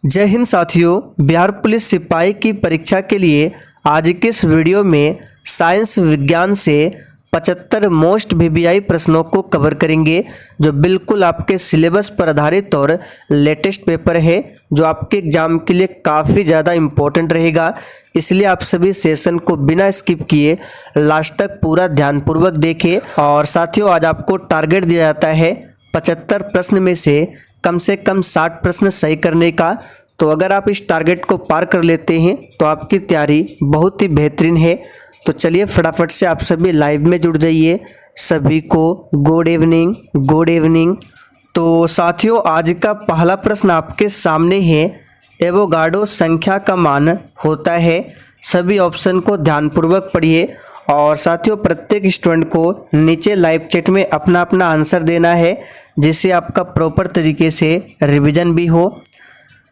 जय हिंद साथियों, बिहार पुलिस सिपाही की परीक्षा के लिए आज के इस वीडियो में साइंस विज्ञान से 75 मोस्ट वीवीआई प्रश्नों को कवर करेंगे जो बिल्कुल आपके सिलेबस पर आधारित और लेटेस्ट पेपर है जो आपके एग्जाम के लिए काफ़ी ज़्यादा इम्पोर्टेंट रहेगा। इसलिए आप सभी सेशन को बिना स्किप किए लास्ट तक पूरा ध्यानपूर्वक देखें। और साथियों, आज आपको टारगेट दिया जाता है 75 प्रश्न में से कम 60 प्रश्न सही करने का। तो अगर आप इस टारगेट को पार कर लेते हैं तो आपकी तैयारी बहुत ही बेहतरीन है। तो चलिए फटाफट से आप सभी लाइव में जुड़ जाइए। सभी को गुड इवनिंग, गुड इवनिंग। तो साथियों, आज का पहला प्रश्न आपके सामने है, एवोगाड्रो संख्या का मान होता है। सभी ऑप्शन को ध्यानपूर्वक पढ़िए और साथियों प्रत्येक स्टूडेंट को नीचे लाइव चैट में अपना अपना आंसर देना है जिससे आपका प्रॉपर तरीके से रिवीजन भी हो।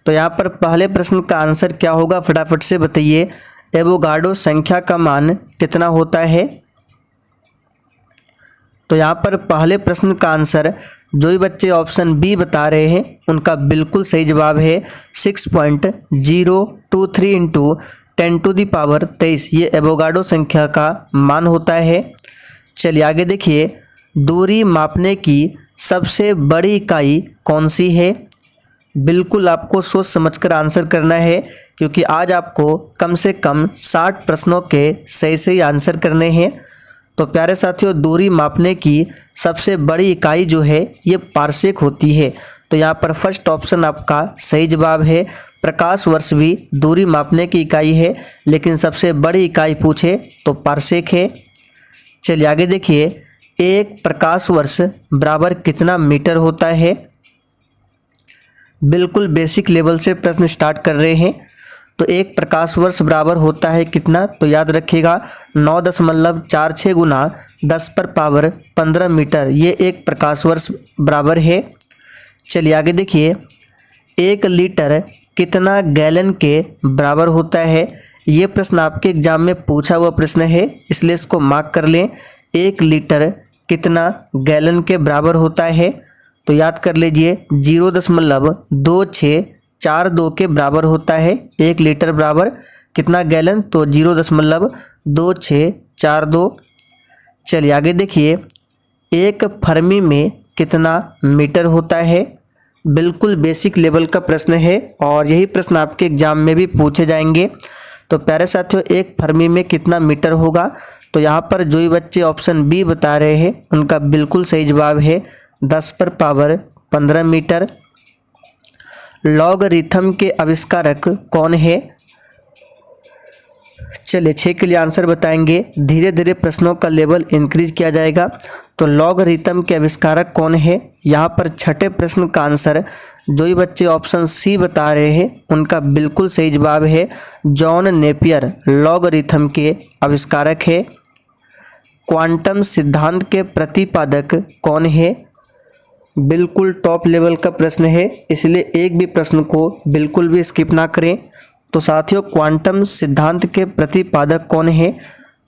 तो यहाँ पर पहले प्रश्न का आंसर क्या होगा, फटाफट से बताइए। एवोगाड्रो संख्या का मान कितना होता है? तो यहाँ पर पहले प्रश्न का आंसर जो भी बच्चे ऑप्शन बी बता रहे हैं उनका बिल्कुल सही जवाब है 6.023 इंटू 10⁻23। ये एवोगाड्रो संख्या का मान होता है। चलिए आगे देखिए, दूरी मापने की सबसे बड़ी इकाई कौन सी है? बिल्कुल आपको सोच समझकर आंसर करना है क्योंकि आज आपको कम से कम 60 प्रश्नों के सही आंसर करने हैं। तो प्यारे साथियों, दूरी मापने की सबसे बड़ी इकाई जो है ये पारसेक होती है। तो यहाँ पर फर्स्ट ऑप्शन आपका सही जवाब है। प्रकाश वर्ष भी दूरी मापने की इकाई है लेकिन सबसे बड़ी इकाई पूछे तो पारसेक है। चलिए आगे देखिए, एक प्रकाश वर्ष बराबर कितना मीटर होता है? बिल्कुल बेसिक लेवल से प्रश्न स्टार्ट कर रहे हैं। तो एक प्रकाश वर्ष बराबर होता है कितना? तो याद रखिएगा 9.46 गुना 10⁻15 मीटर, ये एक प्रकाश वर्ष बराबर है। चलिए आगे देखिए, 1 लीटर कितना गैलन के बराबर होता है? ये प्रश्न आपके एग्जाम में पूछा हुआ प्रश्न है इसलिए इसको मार्क कर लें। 1 लीटर कितना गैलन के बराबर होता है? तो याद कर लीजिए 0.2642 के बराबर होता है। 1 लीटर बराबर कितना गैलन? तो 0.2642। चलिए आगे देखिए, 1 फर्मी में कितना मीटर होता है? बिल्कुल बेसिक लेवल का प्रश्न है और यही प्रश्न आपके एग्जाम में भी पूछे जाएंगे। तो प्यारे साथियों, 1 फर्मी में कितना मीटर होगा? तो यहाँ पर जो भी बच्चे ऑप्शन बी बता रहे हैं उनका बिल्कुल सही जवाब है 10⁻15 मीटर। लॉगरिथम के आविष्कारक कौन है? चलिए 6 के लिए आंसर बताएंगे। धीरे धीरे प्रश्नों का लेवल इंक्रीज किया जाएगा। तो लॉगरिथम के आविष्कारक कौन है? यहाँ पर छठे प्रश्न का आंसर जो भी बच्चे ऑप्शन सी बता रहे हैं उनका बिल्कुल सही जवाब है जॉन नेपियर लॉगरिथम के आविष्कारक है। क्वांटम सिद्धांत के प्रतिपादक कौन है? बिल्कुल टॉप लेवल का प्रश्न है इसलिए एक भी प्रश्न को बिल्कुल भी स्किप ना करें। तो साथियों, क्वांटम सिद्धांत के प्रतिपादक कौन है?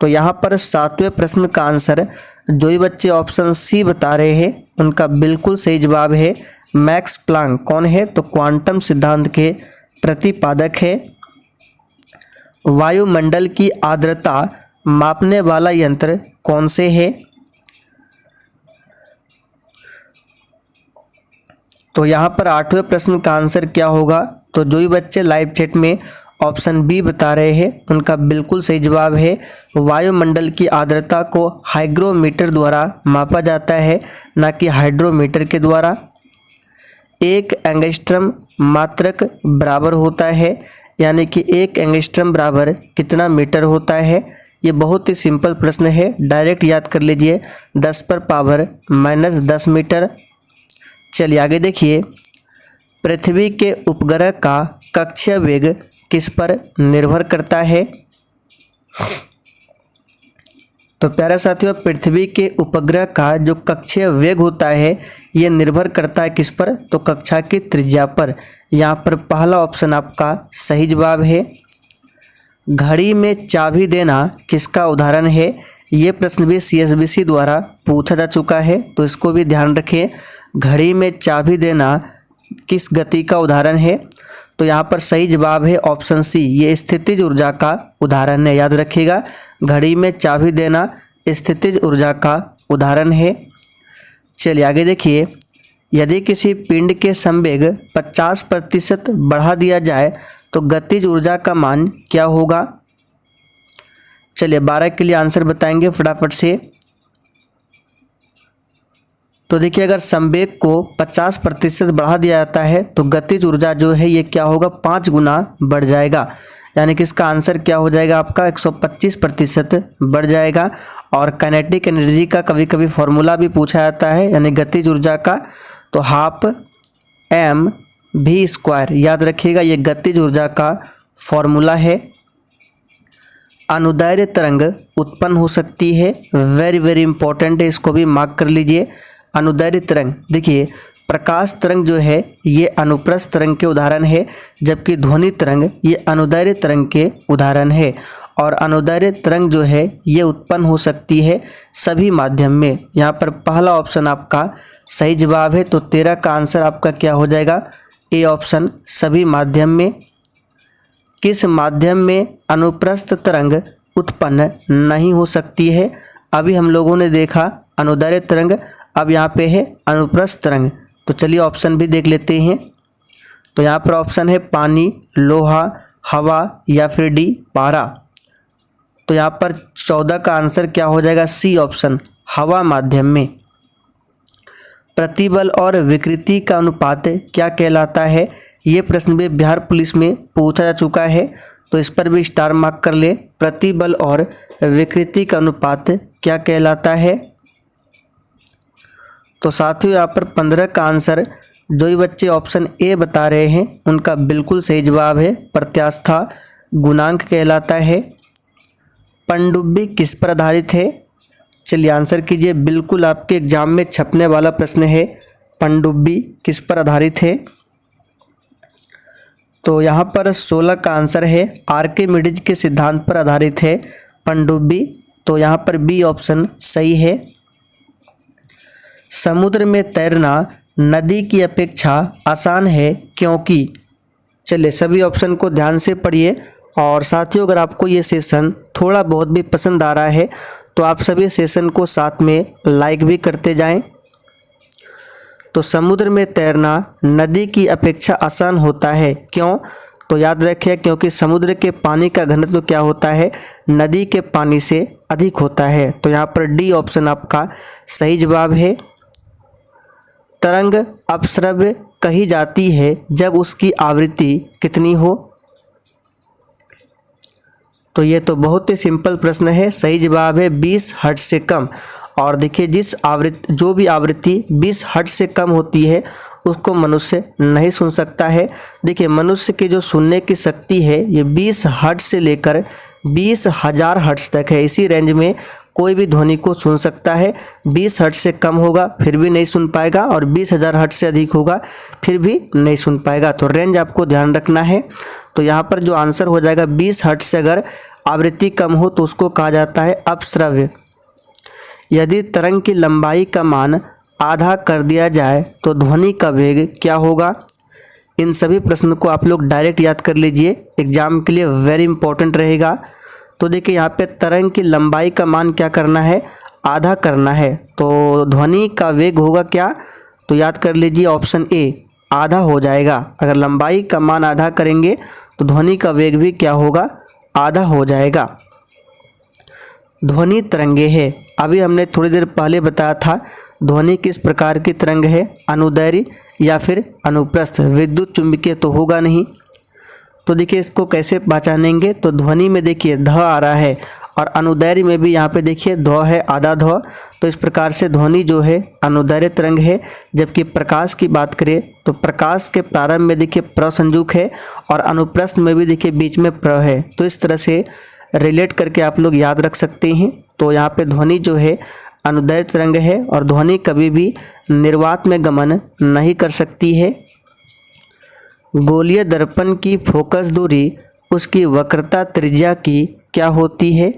तो यहाँ पर 7वें प्रश्न का आंसर जो भी बच्चे ऑप्शन सी बता रहे हैं उनका बिल्कुल सही जवाब है मैक्स प्लांक। कौन है? तो क्वांटम सिद्धांत के प्रतिपादक है। वायुमंडल की आर्द्रता मापने वाला यंत्र कौन से है? तो यहाँ पर 8वें प्रश्न का आंसर क्या होगा? तो जो भी बच्चे लाइव चैट में ऑप्शन बी बता रहे हैं उनका बिल्कुल सही जवाब है वायुमंडल की आर्द्रता को हाइग्रोमीटर द्वारा मापा जाता है ना कि हाइड्रोमीटर के द्वारा। 1 एंगस्ट्रम मात्रक बराबर होता है, यानी कि 1 एंगस्ट्रम बराबर कितना मीटर होता है? ये बहुत ही सिंपल प्रश्न है, डायरेक्ट याद कर लीजिए 10⁻−10 मीटर। चलिए आगे देखिए, पृथ्वी के उपग्रह का कक्षीय वेग किस पर निर्भर करता है? तो प्यारे साथियों, पृथ्वी के उपग्रह का जो कक्षीय वेग होता है ये निर्भर करता है किस पर? तो कक्षा की त्रिज्या पर। यहाँ पर पहला ऑप्शन आपका सही जवाब है। घड़ी में चाबी देना किसका उदाहरण है? ये प्रश्न भी CSBC द्वारा पूछा जा चुका है तो इसको भी ध्यान रखें। घड़ी में चाबी देना किस गति का उदाहरण है? तो यहाँ पर सही जवाब है ऑप्शन सी, ये स्थितिज ऊर्जा का उदाहरण है। याद रखिएगा, घड़ी में चाबी देना स्थितिज ऊर्जा का उदाहरण है। चलिए आगे देखिए, यदि किसी पिंड के संवेग 50% बढ़ा दिया जाए तो गतिज ऊर्जा का मान क्या होगा? चलिए 12 के लिए आंसर बताएंगे फटाफट से। तो देखिए, अगर संवेग को 50% बढ़ा दिया जाता है तो गतिज ऊर्जा जो है ये क्या होगा? 5 गुना बढ़ जाएगा। यानी कि इसका आंसर क्या हो जाएगा आपका? 125% बढ़ जाएगा। और काइनेटिक एनर्जी का कभी कभी फॉर्मूला भी पूछा जाता है, यानी गतिज ऊर्जा का, तो ½mv²। याद रखिएगा, ये गतिज ऊर्जा का फॉर्मूला है। अनुदैर्ध्य तरंग उत्पन्न हो सकती है, वेरी वेरी इंपॉर्टेंट है, इसको भी मार्क कर लीजिए। अनुदैर्ध्य तरंग, देखिए प्रकाश तरंग जो है ये अनुप्रस्थ तरंग के उदाहरण है, जबकि ध्वनि तरंग ये अनुदैर्ध्य तरंग के उदाहरण है। और अनुदैर्ध्य तरंग जो है ये उत्पन्न हो सकती है सभी माध्यम में। यहाँ पर पहला ऑप्शन आपका सही जवाब है, तो 13 का आंसर आपका क्या हो जाएगा? ए ऑप्शन, सभी माध्यम में। किस माध्यम में अनुप्रस्थ तरंग उत्पन्न नहीं हो सकती है? अभी हम लोगों ने देखा अनुदैर्ध्य तरंग, अब यहाँ पे है अनुप्रस्थ तरंग। तो चलिए ऑप्शन भी देख लेते हैं। तो यहाँ पर ऑप्शन है पानी, लोहा, हवा या फिर डी पारा। तो यहाँ पर 14 का आंसर क्या हो जाएगा? सी ऑप्शन, हवा माध्यम में। प्रतिबल और विकृति का अनुपात क्या कहलाता है? ये प्रश्न भी बिहार पुलिस में पूछा जा चुका है, तो इस पर भी स्टार मार्क कर ले। प्रतिबल और विकृति का अनुपात क्या कहलाता है? तो साथियों यहाँ पर 15 का आंसर जो ही बच्चे ऑप्शन ए बता रहे हैं उनका बिल्कुल सही जवाब है, प्रत्यास्था गुणांक कहलाता है। पनडुब्बी किस पर आधारित है? चलिए आंसर कीजिए, बिल्कुल आपके एग्जाम में छपने वाला प्रश्न है। पनडुब्बी किस पर आधारित है? तो यहाँ पर 16 का आंसर है आर्किमिडीज के सिद्धांत पर आधारित है पनडुब्बी। तो यहाँ पर बी ऑप्शन सही है। समुद्र में तैरना नदी की अपेक्षा आसान है क्योंकि? चलिए सभी ऑप्शन को ध्यान से पढ़िए। और साथियों, अगर आपको ये सेशन थोड़ा बहुत भी पसंद आ रहा है तो आप सभी सेशन को साथ में लाइक भी करते जाएं। तो समुद्र में तैरना नदी की अपेक्षा आसान होता है, क्यों? तो याद रखिए, क्योंकि समुद्र के पानी का घनत्व क्या होता है? नदी के पानी से अधिक होता है। तो यहाँ पर डी ऑप्शन आपका सही जवाब है। तरंग अपश्रव्य कही जाती है जब उसकी आवृत्ति कितनी हो? तो ये तो बहुत ही सिंपल प्रश्न है, सही जवाब है 20 हर्ट्ज से कम। और देखिए, जो भी आवृत्ति 20 हर्ट्ज से कम होती है उसको मनुष्य नहीं सुन सकता है। देखिए, मनुष्य की जो सुनने की शक्ति है ये 20 हर्ट्ज से लेकर 20,000 हर्ट्ज तक है। इसी रेंज में कोई भी ध्वनि को सुन सकता है। 20 हर्ट्ज से कम होगा फिर भी नहीं सुन पाएगा, और 20,000 हर्ट्ज से अधिक होगा फिर भी नहीं सुन पाएगा। तो रेंज आपको ध्यान रखना है। तो यहाँ पर जो आंसर हो जाएगा 20 हर्ट्ज से अगर आवृत्ति कम हो तो उसको कहा जाता है अपश्रव्य। यदि तरंग की लंबाई का मान आधा कर दिया जाए तो ध्वनि का वेग क्या होगा? इन सभी प्रश्न को आप लोग डायरेक्ट याद कर लीजिए, एग्जाम के लिए वेरी इंपॉर्टेंट रहेगा। तो देखिए, यहाँ पे तरंग की लंबाई का मान क्या करना है? आधा करना है। तो ध्वनि का वेग होगा क्या? तो याद कर लीजिए ऑप्शन ए, आधा हो जाएगा। अगर लंबाई का मान आधा करेंगे तो ध्वनि का वेग भी क्या होगा? आधा हो जाएगा। ध्वनि तरंगे है, अभी हमने थोड़ी देर पहले बताया था ध्वनि किस प्रकार की तरंग है, अनुदैर्ध्य या फिर अनुप्रस्थ। विद्युत चुंबकीय तो होगा नहीं। तो देखिए इसको कैसे पहचानेंगे, तो ध्वनि में देखिए ध आ रहा है और अनुदैर्ध्य में भी यहाँ पे देखिए ध है, आधा ध। तो इस प्रकार से ध्वनि जो है अनुदैर्ध्य तरंग है। जबकि प्रकाश की बात करें तो प्रकाश के प्रारंभ में देखिए प्र संयुक्त है और अनुप्रस्थ में भी देखिए बीच में प्र है। तो इस तरह से रिलेट करके आप लोग याद रख सकते हैं। तो यहाँ पे ध्वनि जो है अनुदैर्ध्य तरंग है और ध्वनि कभी भी निर्वात में गमन नहीं कर सकती है। गोलीय दर्पण की फोकस दूरी उसकी वक्रता त्रिज्या की क्या होती है?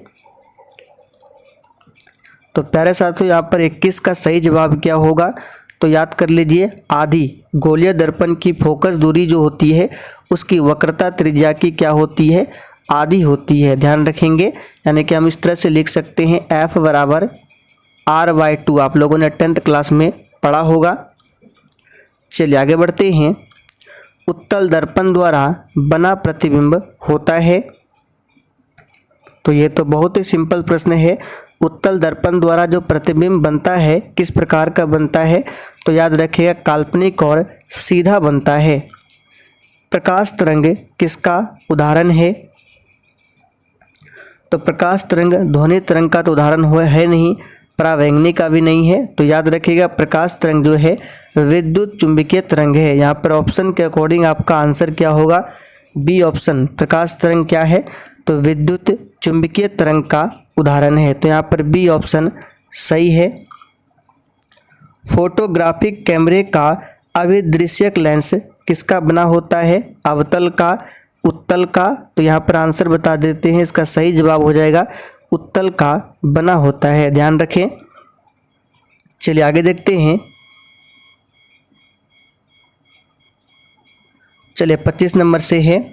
तो प्यारे साथियों, यहाँ पर 21 का सही जवाब क्या होगा? तो याद कर लीजिए आधी गोलीय दर्पण की फोकस दूरी जो होती है उसकी वक्रता त्रिज्या की क्या होती है, आधी होती है, ध्यान रखेंगे। यानी कि हम इस तरह से लिख सकते हैं F बराबर R/2। आप लोगों ने 10th क्लास में पढ़ा होगा। चलिए आगे बढ़ते हैं। उत्तल दर्पण द्वारा बना प्रतिबिंब होता है, तो ये तो बहुत ही सिंपल प्रश्न है। उत्तल दर्पण द्वारा जो प्रतिबिंब बनता है किस प्रकार का बनता है, तो याद रखिएगा काल्पनिक और सीधा बनता है। प्रकाश तरंग किसका उदाहरण है, तो प्रकाश तरंग ध्वनि तरंग का तो उदाहरण है नहीं, परावैंगनी का भी नहीं है। तो याद रखिएगा प्रकाश तरंग जो है विद्युत चुंबकीय तरंग है। यहाँ पर ऑप्शन के अकॉर्डिंग आपका आंसर क्या होगा, बी ऑप्शन। प्रकाश तरंग क्या है, तो विद्युत चुंबकीय तरंग का उदाहरण है। तो यहाँ पर बी ऑप्शन सही है। फोटोग्राफिक कैमरे का अभिदृश्यक लेंस किसका बना होता है, अवतल का, उत्तल का। तो यहाँ पर आंसर बता देते हैं, इसका सही जवाब हो जाएगा उत्तल का बना होता है, ध्यान रखें। चलिए आगे देखते हैं। चलिए 25 नंबर से है,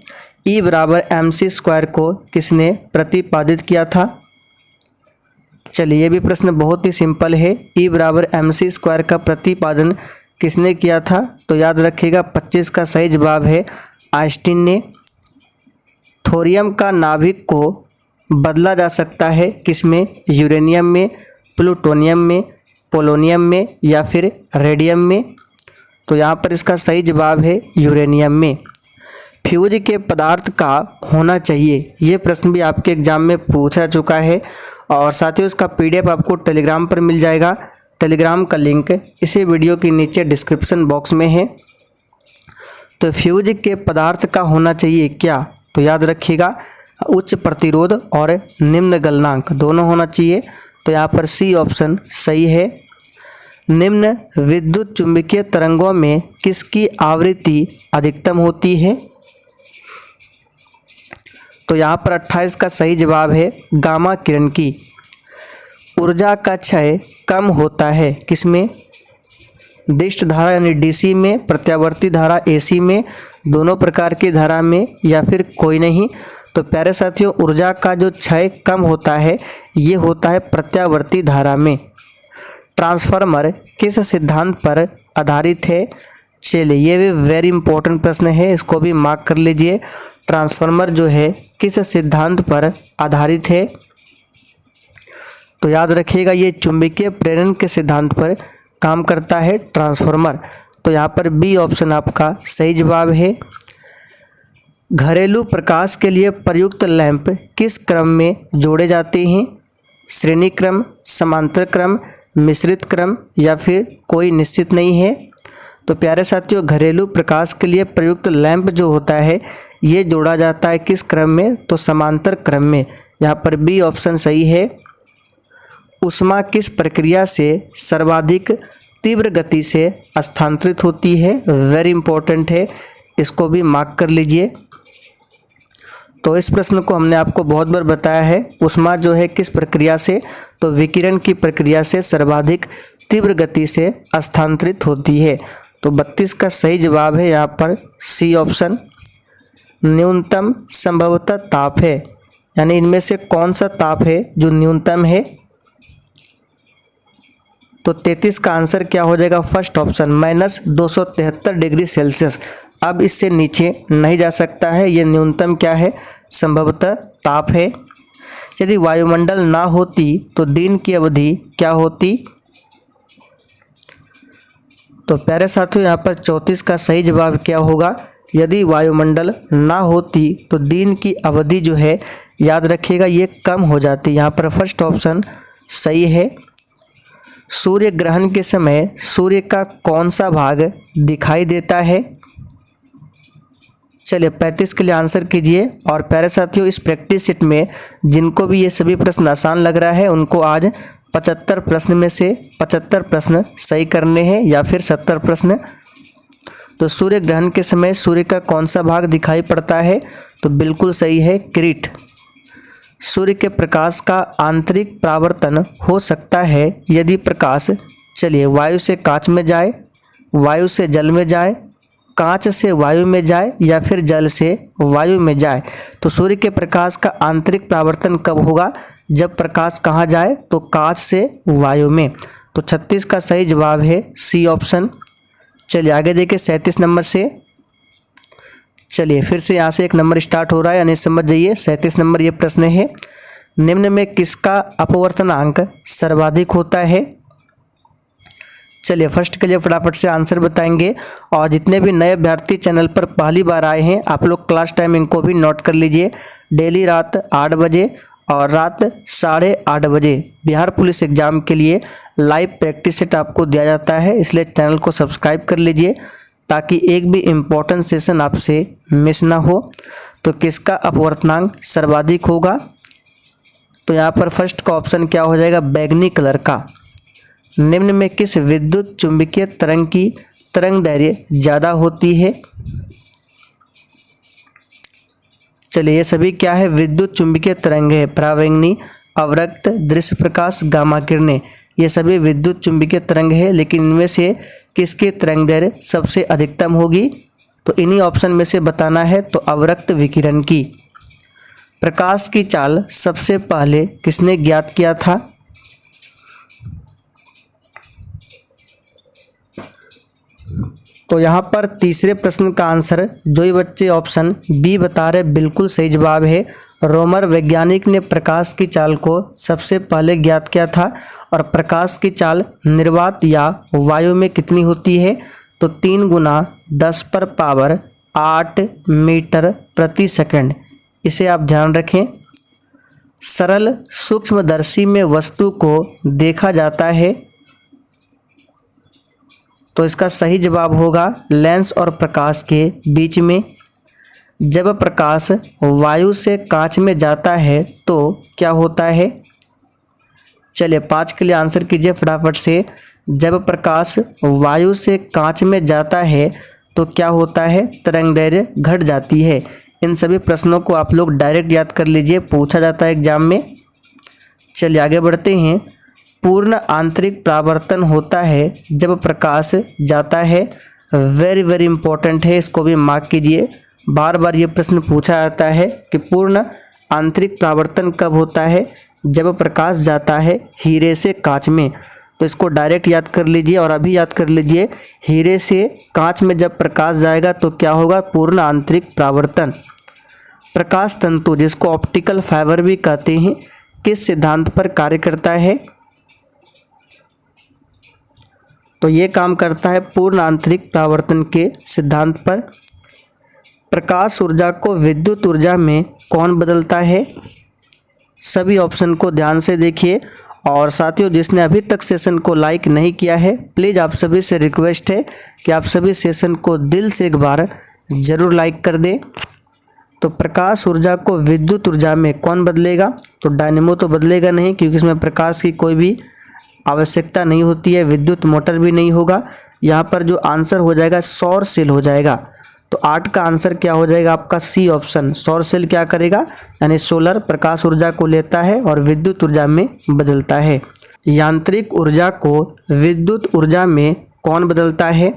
E बराबर mc² को किसने प्रतिपादित किया था। चलिए ये भी प्रश्न बहुत ही सिंपल है। E बराबर mc² का प्रतिपादन किसने किया था, तो याद रखिएगा 25 का सही जवाब है आइंस्टीन ने। थोरियम का नाभिक को बदला जा सकता है किसमें, यूरेनियम में, प्लूटोनियम में, पोलोनियम में या फिर रेडियम में। तो यहाँ पर इसका सही जवाब है यूरेनियम में। फ्यूज के पदार्थ का होना चाहिए, ये प्रश्न भी आपके एग्जाम में पूछा चुका है और साथ ही उसका PDF आपको टेलीग्राम पर मिल जाएगा। टेलीग्राम का लिंक इसी वीडियो के नीचे डिस्क्रिप्शन बॉक्स में है। तो फ्यूज के पदार्थ का होना चाहिए क्या, तो याद रखिएगा उच्च प्रतिरोध और निम्न गलनांक दोनों होना चाहिए। तो यहाँ पर सी ऑप्शन सही है। निम्न विद्युत चुंबकीय तरंगों में किसकी आवृत्ति अधिकतम होती है, तो यहाँ पर 28 का सही जवाब है गामा किरण की। ऊर्जा का क्षय कम होता है किसमें, दिष्ट धारा यानी DC में, प्रत्यावर्ती धारा AC में, दोनों प्रकार की धारा में या फिर कोई नहीं। तो प्यारे साथियों ऊर्जा का जो क्षय कम होता है ये होता है प्रत्यावर्ती धारा में। ट्रांसफार्मर किस सिद्धांत पर आधारित है, चलिए ये भी वेरी इंपॉर्टेंट प्रश्न है, इसको भी मार्क कर लीजिए। ट्रांसफार्मर जो है किस सिद्धांत पर आधारित है, तो याद रखिएगा ये चुंबकीय प्रेरण के सिद्धांत पर काम करता है ट्रांसफार्मर। तो यहाँ पर बी ऑप्शन आपका सही जवाब है। घरेलू प्रकाश के लिए प्रयुक्त लैंप किस क्रम में जोड़े जाते हैं, श्रेणी क्रम, समांतर क्रम, मिश्रित क्रम या फिर कोई निश्चित नहीं है। तो प्यारे साथियों घरेलू प्रकाश के लिए प्रयुक्त लैंप जो होता है ये जोड़ा जाता है किस क्रम में, तो समांतर क्रम में। यहाँ पर बी ऑप्शन सही है। ऊष्मा किस प्रक्रिया से सर्वाधिक तीव्र गति से स्थानांतरित होती है, वेरी इंपॉर्टेंट है, इसको भी मार्क कर लीजिए। तो इस प्रश्न को हमने आपको बहुत बार बताया है। ऊष्मा जो है किस प्रक्रिया से, तो विकिरण की प्रक्रिया से सर्वाधिक तीव्र गति से स्थानांतरित होती है। तो 32 का सही जवाब है यहाँ पर सी ऑप्शन। न्यूनतम संभवतः ताप है, यानी इनमें से कौन सा ताप है जो न्यूनतम है, तो 33 का आंसर क्या हो जाएगा, फर्स्ट ऑप्शन -273 डिग्री सेल्सियस। अब इससे नीचे नहीं जा सकता है, ये न्यूनतम क्या है, संभवतः ताप है। यदि वायुमंडल ना होती तो दिन की अवधि क्या होती, तो प्यारे साथियों यहाँ पर 34 का सही जवाब क्या होगा, यदि वायुमंडल ना होती तो दिन की अवधि जो है याद रखिएगा ये कम हो जाती। यहाँ पर फर्स्ट ऑप्शन सही है। सूर्य ग्रहण के समय सूर्य का कौन सा भाग दिखाई देता है, चलिए 35 के लिए आंसर कीजिए। और प्यारे साथियों इस प्रैक्टिस सेट में जिनको भी ये सभी प्रश्न आसान लग रहा है उनको आज 75 प्रश्न में से 75 प्रश्न सही करने हैं या फिर 70 प्रश्न। तो सूर्य ग्रहण के समय सूर्य का कौन सा भाग दिखाई पड़ता है, तो बिल्कुल सही है किरीट। सूर्य के प्रकाश का आंतरिक परावर्तन हो सकता है यदि प्रकाश चलिए, वायु से कांच में जाए, वायु से जल में जाए, कांच से वायु में जाए या फिर जल से वायु में जाए। तो सूर्य के प्रकाश का आंतरिक परावर्तन कब होगा? जब प्रकाश कहाँ जाए? तो कांच से वायु में। तो 36 का सही जवाब है सी ऑप्शन। चलिए आगे देखिए 37 नंबर से। चलिए फिर से यहाँ से एक नंबर स्टार्ट हो रहा है, यानी समझ जाइए। 37 नंबर ये प्रश्न है, निम्न में किसका अपवर्तनांक सर्वाधिक होता है? चलिए फर्स्ट के लिए फटाफट से आंसर बताएंगे, और जितने भी नए अभ्यर्थी चैनल पर पहली बार आए हैं आप लोग क्लास टाइमिंग को भी नोट कर लीजिए। डेली रात 8 बजे और रात 8:30 बजे बिहार पुलिस एग्जाम के लिए लाइव प्रैक्टिस सेट आपको दिया जाता है, इसलिए चैनल को सब्सक्राइब कर लीजिए ताकि एक भी इम्पोर्टेंट सेशन आपसे मिस ना हो। तो किसका अपवर्तनांक सर्वाधिक होगा? तो यहाँ पर फर्स्ट का ऑप्शन क्या हो जाएगा? बैगनी कलर का। निम्न में किस विद्युत चुंबकीय तरंग की तरंग दैर्घ्य ज़्यादा होती है? चलिए ये सभी क्या है? विद्युत चुंबकीय तरंग है। परावैंगनी, अवरक्त, दृश्य प्रकाश, गामा किरणें, ये सभी विद्युत चुंबकीय तरंग है, लेकिन इनमें से किसकी तरंग दैर्घ्य सबसे अधिकतम होगी? तो इन्हीं ऑप्शन में से बताना है। तो अवरक्त विकिरण की। प्रकाश की चाल सबसे पहले किसने ज्ञात किया था? तो यहाँ पर तीसरे प्रश्न का आंसर जो ये बच्चे ऑप्शन बी बता रहे बिल्कुल सही जवाब है। रोमर वैज्ञानिक ने प्रकाश की चाल को सबसे पहले ज्ञात किया था। और प्रकाश की चाल निर्वात या वायु में कितनी होती है? तो 3 × 10⁻8 मीटर प्रति सेकंड। इसे आप ध्यान रखें। सरल सूक्ष्मदर्शी में वस्तु को देखा जाता है, तो इसका सही जवाब होगा लेंस और प्रकाश के बीच में। जब प्रकाश वायु से कांच में जाता है तो क्या होता है? चलिए 5 के लिए आंसर कीजिए फटाफट से। जब प्रकाश वायु से कांच में जाता है तो क्या होता है? तरंग दैर्घ्य घट जाती है। इन सभी प्रश्नों को आप लोग डायरेक्ट याद कर लीजिए, पूछा जाता है एग्जाम में। चलिए आगे बढ़ते हैं। पूर्ण आंतरिक परावर्तन होता है जब प्रकाश जाता है। वेरी वेरी इंपॉर्टेंट है, इसको भी मार्क कीजिए। बार बार ये प्रश्न पूछा जाता है कि पूर्ण आंतरिक परावर्तन कब होता है? जब प्रकाश जाता है हीरे से कांच में। तो इसको डायरेक्ट याद कर लीजिए और अभी याद कर लीजिए। हीरे से कांच में जब प्रकाश जाएगा तो क्या होगा? पूर्ण आंतरिक परावर्तन। प्रकाश तंतु, जिसको ऑप्टिकल फाइबर भी कहते हैं, किस सिद्धांत पर कार्य करता है? तो ये काम करता है पूर्ण आंतरिक परावर्तन के सिद्धांत पर। प्रकाश ऊर्जा को विद्युत ऊर्जा में कौन बदलता है? सभी ऑप्शन को ध्यान से देखिए। और साथियों, जिसने अभी तक सेशन को लाइक नहीं किया है, प्लीज़ आप सभी से रिक्वेस्ट है कि आप सभी सेशन को दिल से एक बार ज़रूर लाइक कर दें। तो प्रकाश ऊर्जा को विद्युत ऊर्जा में कौन बदलेगा? तो डायनेमो तो बदलेगा नहीं, क्योंकि इसमें प्रकाश की कोई भी आवश्यकता नहीं होती है। विद्युत मोटर भी नहीं होगा। यहाँ पर जो आंसर हो जाएगा सौर सेल हो जाएगा। तो 8 का आंसर क्या हो जाएगा आपका? C option. सौर सेल क्या करेगा? यानी सोलर प्रकाश ऊर्जा को लेता है और विद्युत ऊर्जा में बदलता है। यांत्रिक ऊर्जा को विद्युत ऊर्जा में कौन बदलता है?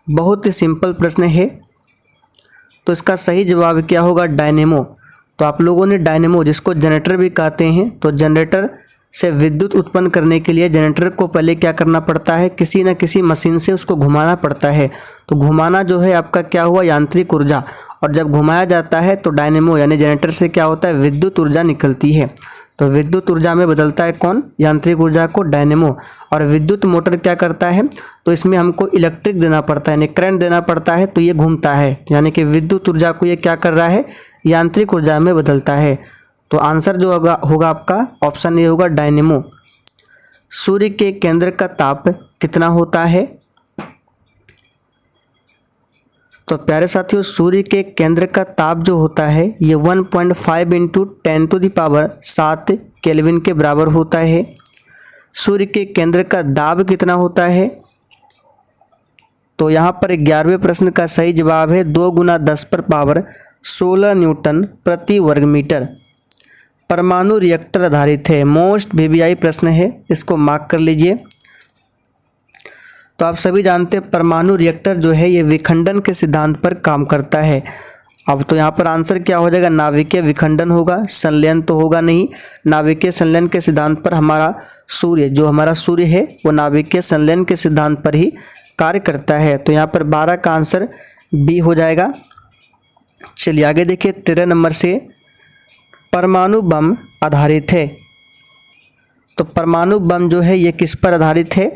बहुत ही सिंपल प्रश्न है। तो इसका सही जवाब क्या होगा? डायनेमो। तो आप लोगों ने डायनेमो, जिसको जनरेटर भी कहते हैं, तो जनरेटर से विद्युत उत्पन्न करने के लिए जनरेटर को पहले क्या करना पड़ता है? किसी न किसी मशीन से उसको घुमाना पड़ता है। तो घुमाना जो है आपका क्या हुआ? यांत्रिक ऊर्जा। और जब घुमाया जाता है तो डायनेमो यानी जनरेटर से क्या होता है? विद्युत ऊर्जा निकलती है। तो विद्युत ऊर्जा में बदलता है कौन? यांत्रिक ऊर्जा को डायनेमो। और विद्युत मोटर क्या करता है? तो इसमें हमको इलेक्ट्रिक देना पड़ता है, यानी करंट देना पड़ता है, तो ये घूमता है। यानी कि विद्युत ऊर्जा को ये क्या कर रहा है? यांत्रिक ऊर्जा में बदलता है। तो आंसर जो होगा आपका ऑप्शन ए होगा डायनेमो। सूर्य के केंद्र का ताप कितना होता है? तो प्यारे साथियों, सूर्य के केंद्र का ताप जो होता है ये 1.5 × 10⁻7 केल्विन के बराबर होता है। सूर्य के केंद्र का दाब कितना होता है? तो यहाँ पर 11वें प्रश्न का सही जवाब है 2 × 10⁻16 न्यूटन प्रति वर्ग मीटर। परमाणु रिएक्टर आधारित है। मोस्ट वीवीआई प्रश्न है, इसको मार्क कर लीजिए। तो आप सभी जानते हैं परमाणु रिएक्टर जो है ये विखंडन के सिद्धांत पर काम करता है। अब तो यहाँ पर आंसर क्या हो जाएगा, नाभिकीय विखंडन होगा, संलयन तो होगा नहीं। नाभिकीय संलयन के सिद्धांत पर हमारा सूर्य है वो नाभिकीय संलयन के सिद्धांत पर ही कार्य करता है। तो यहाँ पर 12 का आंसर बी हो जाएगा। चलिए आगे देखिए 13 नंबर से परमाणु बम आधारित है। तो परमाणु बम जो है ये किस पर आधारित है,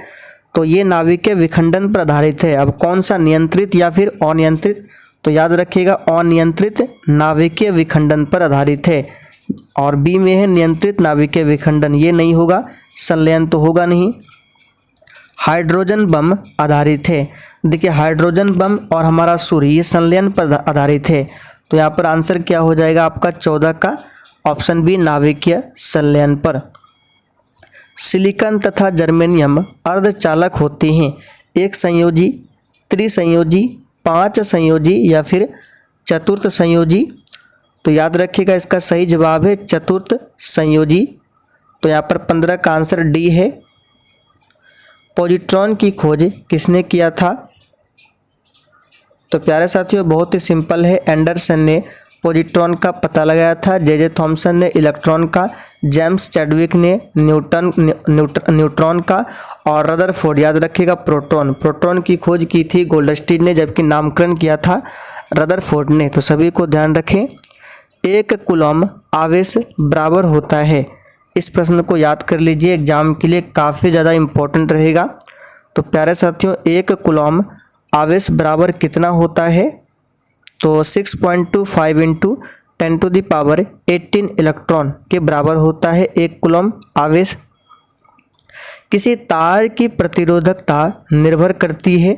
तो ये नाभिकीय विखंडन पर आधारित है। अब कौन सा, नियंत्रित या फिर अनियंत्रित, तो याद रखिएगा अनियंत्रित नाभिकीय विखंडन पर आधारित है। और बी में है नियंत्रित नाभिकीय विखंडन, ये नहीं होगा, संलयन तो होगा नहीं। हाइड्रोजन बम आधारित है। देखिए हाइड्रोजन बम और हमारा सूर्य ये संलयन पर आधारित है। तो यहाँ पर आंसर क्या हो जाएगा आपका 14 का ऑप्शन बी, नाभिकीय संलयन पर। सिलिकॉन तथा जर्मेनियम अर्धचालक होते हैं, एक संयोजी, त्रिसंयोजी, 5 संयोजी या फिर चतुर्थ संयोजी। तो याद रखिएगा इसका सही जवाब है चतुर्थ संयोजी। तो यहाँ पर 15 का आंसर डी है। पॉजिट्रॉन की खोज किसने किया था, तो प्यारे साथियों बहुत ही सिंपल है, एंडरसन ने पॉजिट्रॉन का पता लगाया था, जे थॉमसन ने इलेक्ट्रॉन का, जेम्स चैडविक ने न्यूट्रॉन का, और रदरफोर्ड याद रखिएगा प्रोटॉन की खोज की थी गोल्डस्टीन ने, जबकि नामकरण किया था रदरफोर्ड ने। तो सभी को ध्यान रखें। 1 कूलॉम आवेश बराबर होता है, इस प्रश्न को याद कर लीजिए, एग्जाम के लिए काफ़ी ज़्यादा इम्पोर्टेंट रहेगा। तो प्यारे साथियों 1 कूलॉम आवेश बराबर कितना होता है, तो 6.25 इंटू 10⁻18 इलेक्ट्रॉन के बराबर होता है 1 कूलॉम आवेश। किसी तार की प्रतिरोधकता निर्भर करती है,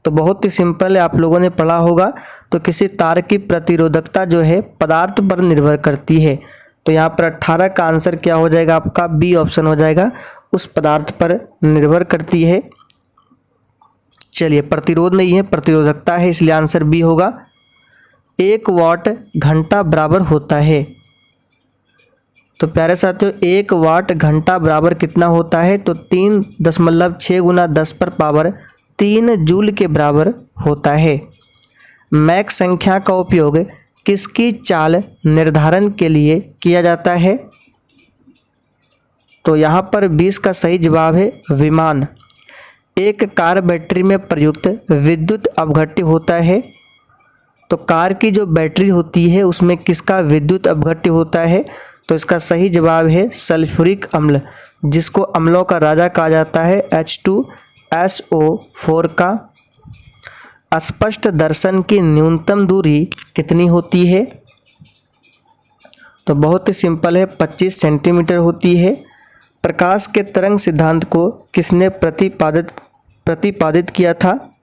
तो बहुत ही सिंपल है, आप लोगों ने पढ़ा होगा। तो किसी तार की प्रतिरोधकता जो है पदार्थ पर निर्भर करती है। तो यहाँ पर 18 का आंसर क्या हो जाएगा आपका, बी ऑप्शन हो जाएगा, उस पदार्थ पर निर्भर करती है। चलिए प्रतिरोध नहीं है, प्रतिरोधकता है, इसलिए आंसर बी होगा। 1 वाट घंटा बराबर होता है, तो प्यारे साथियों 1 वाट घंटा बराबर कितना होता है, तो 3.6 गुना 10⁻³ जूल के बराबर होता है। मैक संख्या का उपयोग किसकी चाल निर्धारण के लिए किया जाता है, तो यहाँ पर 20 का सही जवाब है विमान। एक कार बैटरी में प्रयुक्त विद्युत अपघट्य होता है, तो कार की जो बैटरी होती है उसमें किसका विद्युत अपघट्य होता है, तो इसका सही जवाब है सल्फ्यूरिक अम्ल, जिसको अम्लों का राजा कहा जाता है, H2SO4 का। स्पष्ट दर्शन की न्यूनतम दूरी कितनी होती है, तो बहुत ही सिंपल है, 25 सेंटीमीटर होती है। प्रकाश के तरंग सिद्धांत को किसने प्रतिपादित किया था,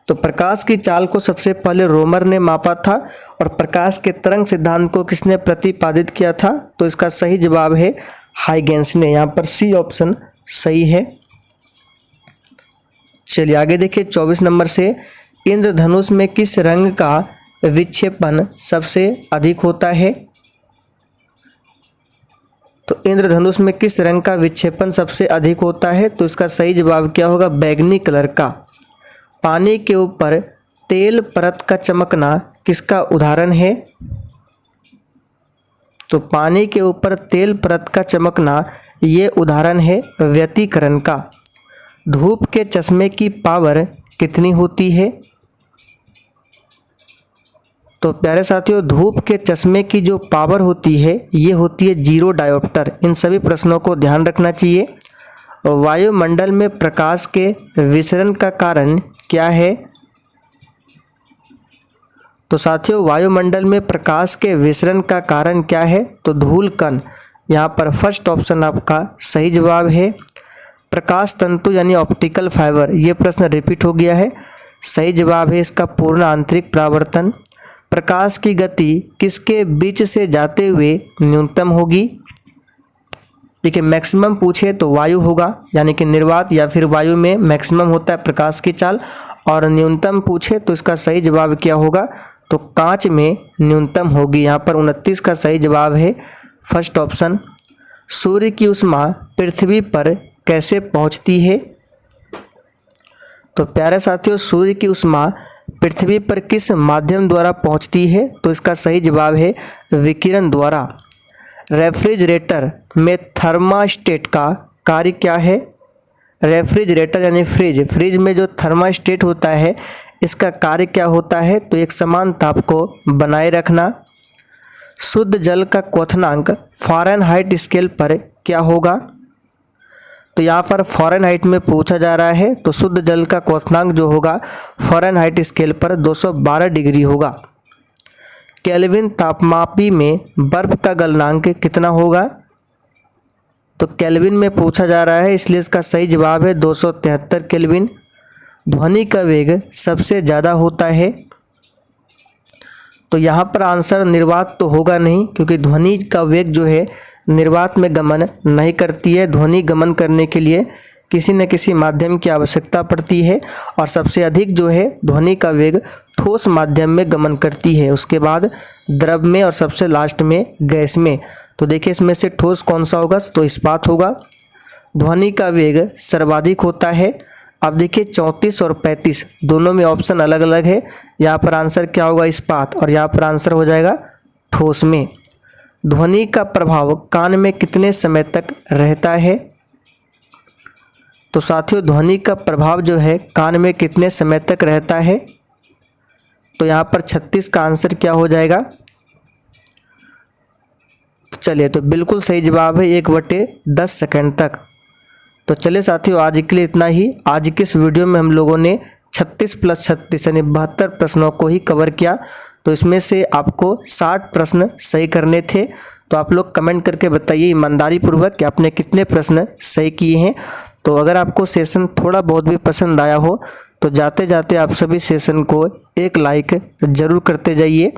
तो प्रकाश की चाल को सबसे पहले रोमर ने मापा था, और प्रकाश के तरंग सिद्धांत को किसने प्रतिपादित किया था, तो इसका सही जवाब है हाइगेंस ने। यहाँ पर सी ऑप्शन सही है। चलिए आगे देखिए 24 नंबर से, इंद्रधनुष में किस रंग का विक्षेपण सबसे अधिक होता है, तो इंद्रधनुष में किस रंग का विक्षेपण सबसे अधिक होता है, तो इसका सही जवाब क्या होगा, बैगनी कलर का। पानी के ऊपर तेल परत का चमकना किसका उदाहरण है, तो पानी के ऊपर तेल परत का चमकना ये उदाहरण है व्यतिकरण का। धूप के चश्मे की पावर कितनी होती है, तो प्यारे साथियों धूप के चश्मे की जो पावर होती है ये होती है 0 डायोप्टर। इन सभी प्रश्नों को ध्यान रखना चाहिए। वायुमंडल में प्रकाश के विसरण का कारण क्या है, तो साथियों वायुमंडल में प्रकाश के विसरण का कारण क्या है, तो धूल कण। यहाँ पर फर्स्ट ऑप्शन आपका सही जवाब है। प्रकाश तंतु यानी ऑप्टिकल फाइबर, ये प्रश्न रिपीट हो गया है, सही जवाब है इसका पूर्ण आंतरिक परावर्तन। प्रकाश की गति किसके बीच से जाते हुए न्यूनतम होगी, देखिए मैक्सिमम पूछे तो वायु होगा, यानी कि निर्वात या फिर वायु में मैक्सिमम होता है प्रकाश की चाल, और न्यूनतम पूछे तो इसका सही जवाब क्या होगा, तो कांच में न्यूनतम होगी। यहाँ पर 29 का सही जवाब है फर्स्ट ऑप्शन। सूर्य की ऊष्मा पृथ्वी पर कैसे पहुंचती है? तो प्यारे साथियों, सूर्य की ऊष्मा पृथ्वी पर किस माध्यम द्वारा पहुंचती है? तो इसका सही जवाब है विकिरण द्वारा। रेफ्रिजरेटर में थर्मास्टेट का कार्य क्या है? रेफ्रिजरेटर यानी फ्रिज में जो थर्मास्टेट होता है इसका कार्य क्या होता है? तो एक समान ताप को बनाए रखना। शुद्ध जल का क्वथनांक फ़ारेनहाइट स्केल पर क्या होगा? तो यहाँ पर फ़ारेनहाइट में पूछा जा रहा है, तो शुद्ध जल का क्वथनांक जो होगा फ़ारेनहाइट स्केल पर 212 डिग्री होगा। केल्विन तापमापी में बर्फ का गलनांक कितना होगा? तो केल्विन में पूछा जा रहा है, इसलिए इसका सही जवाब है 273 केल्विन। ध्वनि का वेग सबसे ज़्यादा होता है, तो यहाँ पर आंसर निर्वात तो होगा नहीं, क्योंकि ध्वनि का वेग जो है निर्वात में गमन नहीं करती है। ध्वनि गमन करने के लिए किसी न किसी माध्यम की आवश्यकता पड़ती है, और सबसे अधिक जो है ध्वनि का वेग ठोस माध्यम में गमन करती है, उसके बाद द्रव में, और सबसे लास्ट में गैस में। तो देखिए इसमें से ठोस कौन सा होगा? तो इस्पात होगा। ध्वनि का वेग सर्वाधिक होता है। अब देखिए 34 और 35 दोनों में ऑप्शन अलग अलग है। यहाँ पर आंसर क्या होगा? इस्पात, और यहाँ पर आंसर हो जाएगा ठोस में। ध्वनि का प्रभाव कान में कितने समय तक रहता है? तो साथियों, ध्वनि का प्रभाव जो है कान में कितने समय तक रहता है? तो यहाँ पर 36 का आंसर क्या हो जाएगा? चलिए, तो बिल्कुल सही जवाब है 1/10 सेकंड तक। तो चलिए साथियों, आज के लिए इतना ही। आज के इस वीडियो में हम लोगों ने 36 + 36 यानी 72 प्रश्नों को ही कवर किया। तो इसमें से आपको 60 प्रश्न सही करने थे। तो आप लोग कमेंट करके बताइए ईमानदारी पूर्वक कि आपने कितने प्रश्न सही किए हैं। तो अगर आपको सेशन थोड़ा बहुत भी पसंद आया हो तो जाते जाते आप सभी सेशन को एक लाइक ज़रूर करते जाइए।